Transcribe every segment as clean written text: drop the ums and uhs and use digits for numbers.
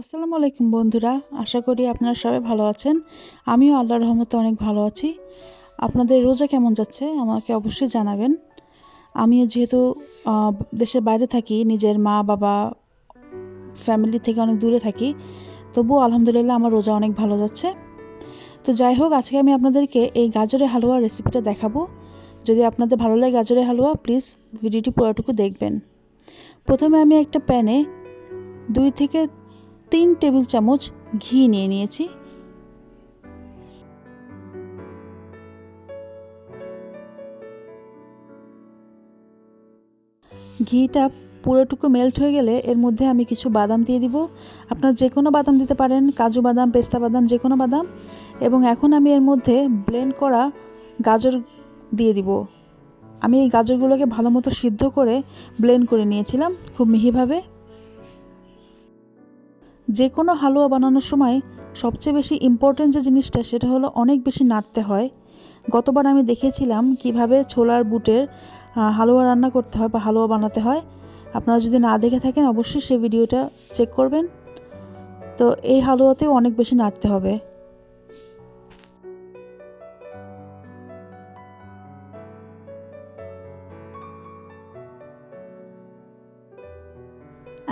আসসালামু আলাইকুম বন্ধুরা, আশা করি আপনারা সবাই ভালো আছেন। আমিও আল্লাহর রহমতে অনেক ভালো আছি। আপনাদের রোজা কেমন যাচ্ছে আমাকে অবশ্যই জানাবেন। আমিও যেহেতু দেশের বাইরে থাকি, নিজের মা বাবা ফ্যামিলি থেকে অনেক দূরে থাকি, তবুও আলহামদুলিল্লাহ আমার রোজা অনেক ভালো যাচ্ছে। তো যাই হোক, আজকে আমি আপনাদেরকে এই গাজরের হালুয়ার রেসিপিটা দেখাবো। যদি আপনাদের ভালো লাগে গাজরের হালুয়া, প্লিজ ভিডিওটি পুরোটুকু দেখবেন। প্রথমে আমি একটা প্যানে 2 থেকে 3 টেবিল চামচ ঘি নিয়ে নিয়েছি। ঘিটা পুরোটুকু মেল্ট হয়ে গেলে এর মধ্যে আমি কিছু বাদাম দিয়ে দিব। আপনারা যে কোনো বাদাম দিতে পারেন, কাজু বাদাম, পেস্তা বাদাম, যে কোনো বাদাম। এবং এখন আমি এর মধ্যে ব্লেন্ড করা গাজর দিয়ে দিব। আমি এই গাজরগুলোকে ভালো মতো সিদ্ধ করে ব্লেন্ড করে নিয়েছিলাম খুব মিহিভাবে। যে কোনো হালুয়া বানানোর সময় সবচেয়ে বেশি ইম্পর্টেন্ট যে জিনিসটা, সেটা হলো অনেক বেশি নাড়তে হয়। গতবার আমি দেখিয়েছিলাম কিভাবে ছোলার বুটের হালুয়া রান্না করতে হয় বা হালুয়া বানাতে হয়। আপনারা যদি না দেখে থাকেন অবশ্যই সেই ভিডিওটা চেক করবেন। তো এই হালুয়াতেও অনেক বেশি নাড়তে হবে।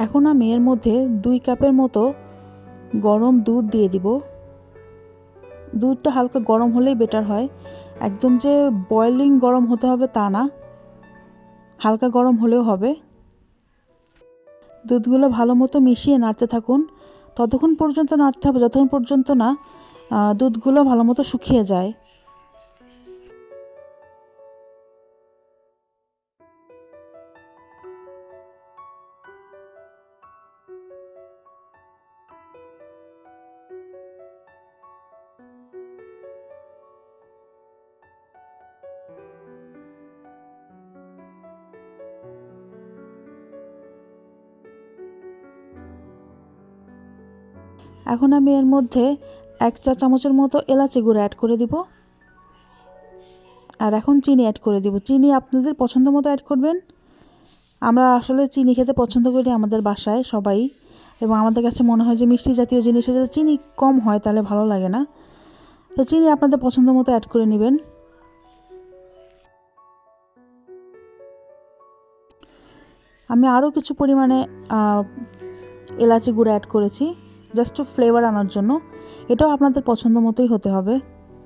এখন আমি এর মধ্যে 2 কাপের মতো গরম দুধ দিয়ে দিব। দুধটা হালকা গরম হলেই বেটার হয়। একদম যে বয়লিং গরম হতে হবে তা না, হালকা গরম হলেও হবে। দুধগুলো ভালো মতো মিশিয়ে নাড়তে থাকুন। ততক্ষণ পর্যন্ত নাড়তে হবে যতক্ষণ পর্যন্ত না দুধগুলো ভালো মতো শুকিয়ে যায়। এখন আমি এর মধ্যে 1 চা চামচের মতো এলাচি গুঁড়ো অ্যাড করে দিব। আর এখন চিনি অ্যাড করে দিব। চিনি আপনাদের পছন্দ মতো অ্যাড করবেন। আমরা আসলে চিনি খেতে পছন্দ করি আমাদের বাসায় সবাই, এবং আমাদের কাছে মনে হয় যে মিষ্টি জাতীয় জিনিসে যদি চিনি কম হয় তাহলে ভালো লাগে না। তো চিনি আপনাদের পছন্দ মতো অ্যাড করে নেবেন। আমি আরও কিছু পরিমাণে এলাচি গুঁড়ো অ্যাড করেছি, জাস্ট ফ্লেভার আনার জন্য। এটাও আপনাদের পছন্দ মতোই হতে হবে।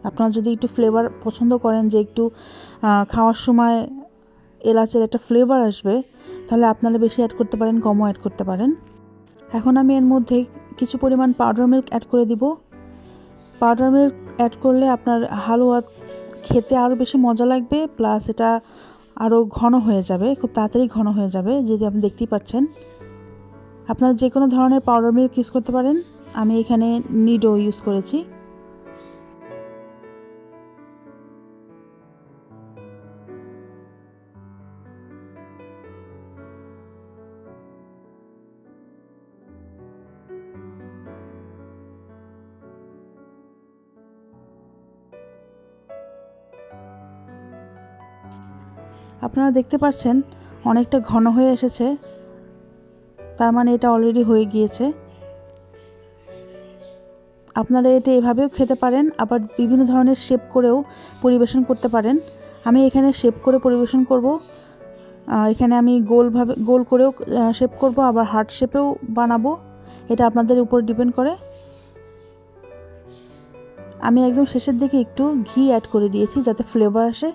আপনারা যদি একটু ফ্লেভার পছন্দ করেন, যে একটু খাওয়ার সময় এলাচের একটা ফ্লেভার আসবে, তাহলে আপনারা বেশি অ্যাড করতে পারেন, কমও অ্যাড করতে পারেন। এখন আমি এর মধ্যে কিছু পরিমাণ পাউডার মিল্ক অ্যাড করে দিব। পাউডার মিল্ক অ্যাড করলে আপনার হালুয়া খেতে আরও বেশি মজা লাগবে, প্লাস এটা আরও ঘন হয়ে যাবে, খুব তাড়াতাড়ি ঘন হয়ে যাবে। যদি আপনি দেখতেই পাচ্ছেন, আপনারা যে কোনো ধরনের পাউডার মিল্ক ইউজ করতে পারেন। আমি এখানে নিডো ইউজ করেছি। আপনারা দেখতে পাচ্ছেন অনেকটা ঘন হয়ে এসেছে, তার মানে এটা অলরেডি হয়ে গিয়েছে। আপনারা এটা এভাবেও খেতে পারেন, আবার বিভিন্ন ধরনের শেপ করেও পরিবেশন করতে পারেন। আমি এখানে শেপ করে পরিবেশন করব। এখানে আমি গোল করেও শেপ করব, আবার হার্ট শেপেও বানাবো। এটা আপনাদের উপর ডিপেন্ড করে। আমি একদম শেষের দিকে একটু ঘি অ্যাড করে দিয়েছি যাতে ফ্লেভার আসে।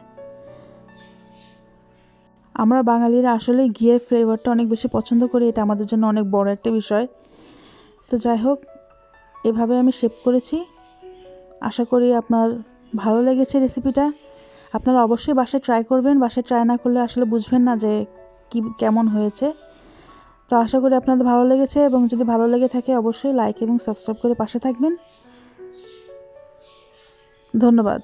আমরা বাঙালিরা আসলে ঘিয়ের ফ্লেভারটা অনেক বেশি পছন্দ করি, এটা আমাদের জন্য অনেক বড় একটা বিষয়। তো যাই হোক, এভাবে আমি শেপ করেছি। আশা করি আপনার ভালো লেগেছে রেসিপিটা। আপনারা অবশ্যই বাসায় ট্রাই করবেন। বাসায় ট্রাই না করলে আসলে বুঝবেন না যে কেমন হয়েছে। তো আশা করি আপনাদের ভালো লেগেছে, এবং যদি ভালো লেগে থাকে অবশ্যই লাইক এবং সাবস্ক্রাইব করে পাশে থাকবেন। ধন্যবাদ।